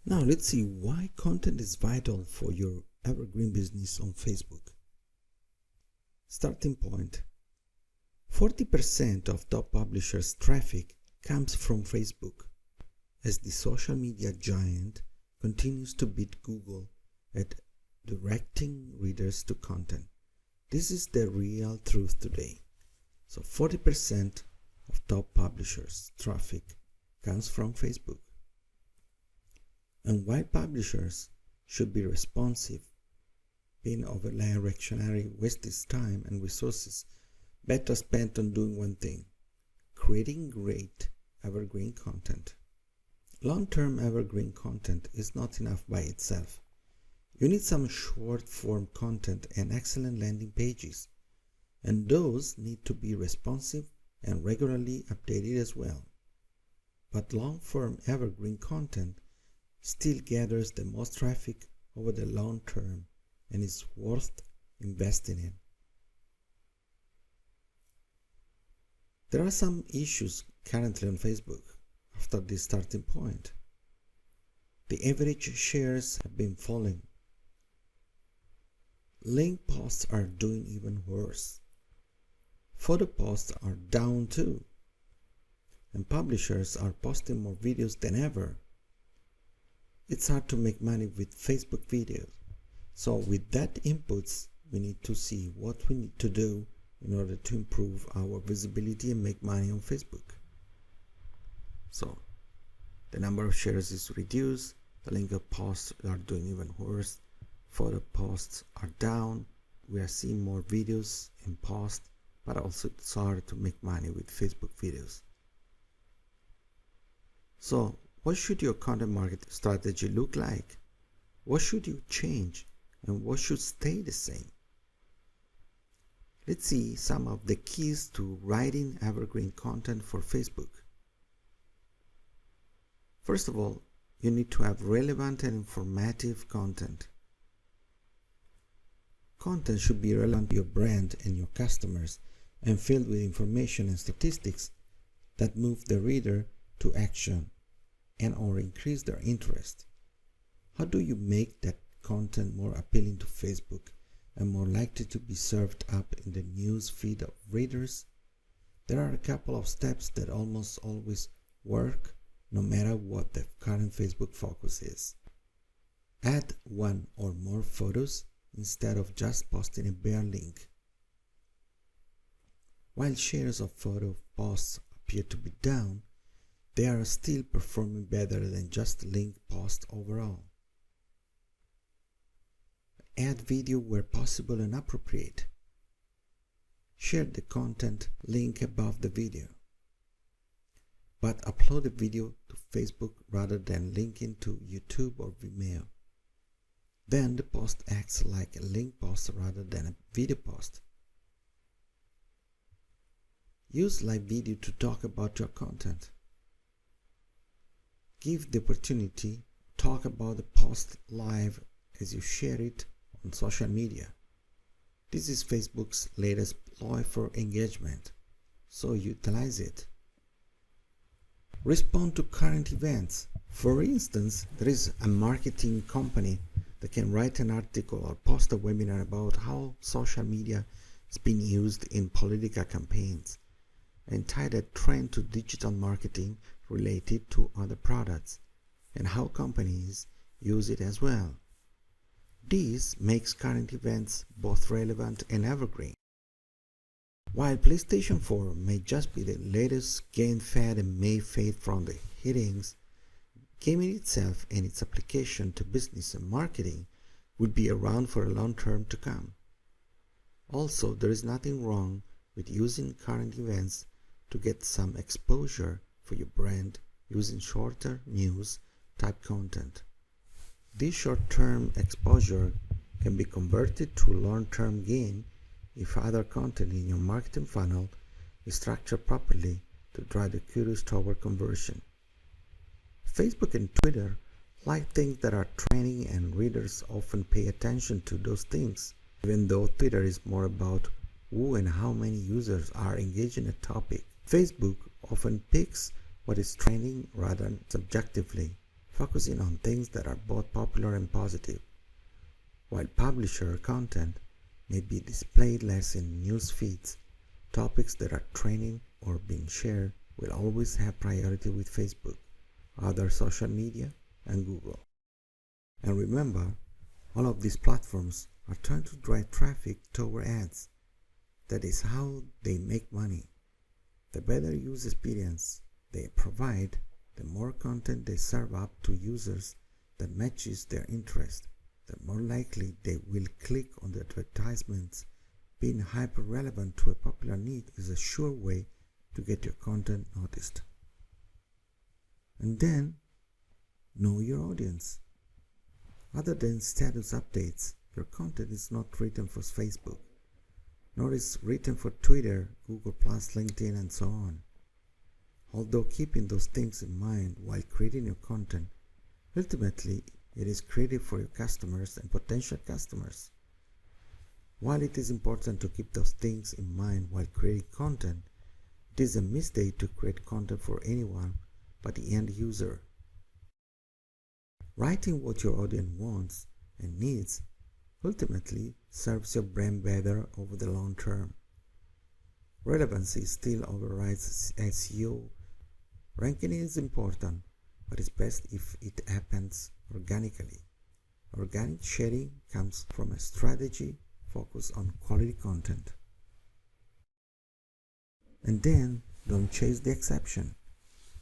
Now let's see why content is vital for your evergreen business on Facebook. Starting point. 40% of top publishers' traffic comes from Facebook, as the social media giant continues to beat Google at directing readers to content. This is the real truth today. So 40% of top publishers' traffic comes from Facebook. And while publishers should be responsive, being overly reactionary wastes time and resources better spent on doing one thing: creating great evergreen content. Long-term evergreen content is not enough by itself. You need some short-form content and excellent landing pages, and those need to be responsive and regularly updated as well. But long-form evergreen content still gathers the most traffic over the long term and is worth investing in. There are some issues currently on Facebook after this starting point. The average shares have been falling. Link posts are doing even worse. Photo posts are down too. And publishers are posting more videos than ever. It's hard to make money with Facebook videos. So with that inputs, we need to see what we need to do in order to improve our visibility and make money on Facebook. So the number of shares is reduced, the link posts are doing even worse, photo posts are down, we are seeing more videos in posts, but also it's hard to make money with Facebook videos. So what should your content marketing strategy look like? What should you change and what should stay the same? Let's see some of the keys to writing evergreen content for Facebook. First of all, you need to have relevant and informative content. Content should be relevant to your brand and your customers and filled with information and statistics that move the reader to action and or increase their interest. How do you make that content more appealing to Facebook and more likely to be served up in the news feed of readers? There are a couple of steps that almost always work no matter what the current Facebook focus is. Add one or more photos instead of just posting a bare link. While shares of photo posts appear to be down, they are still performing better than just link posts overall. Add video where possible and appropriate. Share the content link above the video, but upload the video to Facebook rather than linking to YouTube or Vimeo. Then the post acts like a link post rather than a video post. Use live video to talk about your content. Give the opportunity to talk about the post live as you share it on social media. This is Facebook's latest ploy for engagement, so utilize it. Respond to current events. For instance, there is a marketing company that can write an article or post a webinar about how social media is being used in political campaigns and tie that trend to digital marketing related to other products and how companies use it as well. This makes current events both relevant and evergreen. While PlayStation 4 may just be the latest game fad and may fade from the headings, gaming itself and its application to business and marketing will be around for a long term to come. Also, there is nothing wrong with using current events to get some exposure for your brand using shorter news type content. This short-term exposure can be converted to long-term gain if other content in your marketing funnel is structured properly to drive the curious toward conversion. Facebook and Twitter like things that are trending, and readers often pay attention to those things, even though Twitter is more about who and how many users are engaged in a topic. Facebook often picks what is trending rather than subjectively focusing on things that are both popular and positive. While publisher content may be displayed less in news feeds, topics that are trending or being shared will always have priority with Facebook, other social media, and Google. And remember, all of these platforms are trying to drive traffic toward ads. That is how they make money. The better user experience they provide, the more content they serve up to users that matches their interest, the more likely they will click on the advertisements. Being hyper-relevant to a popular need is a sure way to get your content noticed. And then, know your audience. Other than status updates, your content is not written for Facebook, nor is written for Twitter, Google+, LinkedIn, and so on. Although keeping those things in mind while creating your content, ultimately it is created for your customers and potential customers. While it is important to keep those things in mind while creating content, it is a mistake to create content for anyone but the end user. Writing what your audience wants and needs ultimately serves your brand better over the long term. Relevancy still overrides SEO. Ranking is important, but it's best if it happens organically. Organic sharing comes from a strategy focused on quality content. And then, don't chase the exception.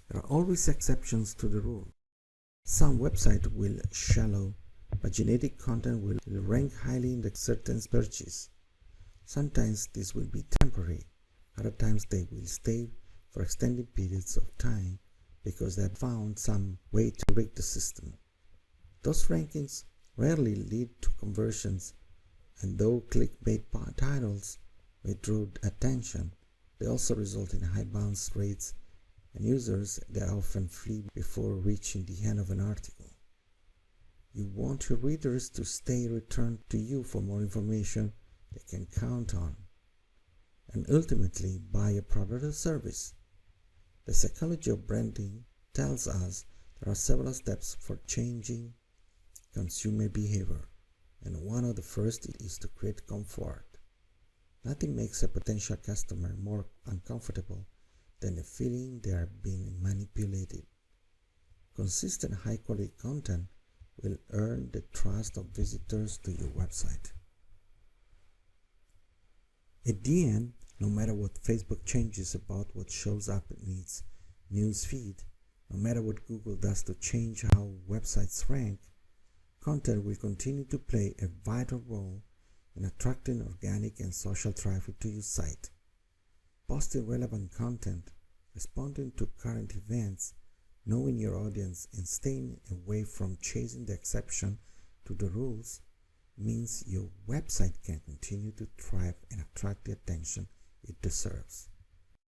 There are always exceptions to the rule. Some websites will shallow, but genetic content will rank highly in the certain searches. Sometimes this will be temporary. Other times they will stay for extended periods of time because they have found some way to rig the system. Those rankings rarely lead to conversions, and though clickbait titles may draw attention, they also result in high bounce rates and users that often flee before reaching the end of an article. You want your readers to stay returned to you for more information they can count on, and ultimately buy a product or service. The psychology of branding tells us there are several steps for changing consumer behavior, and one of the first is to create comfort. Nothing makes a potential customer more uncomfortable than the feeling they are being manipulated. Consistent high-quality content will earn the trust of visitors to your website. At the end, no matter what Facebook changes about what shows up in its news feed, no matter what Google does to change how websites rank, content will continue to play a vital role in attracting organic and social traffic to your site. Posting relevant content, responding to current events, knowing your audience, and staying away from chasing the exception to the rules means your website can continue to thrive and attract the attention it deserves.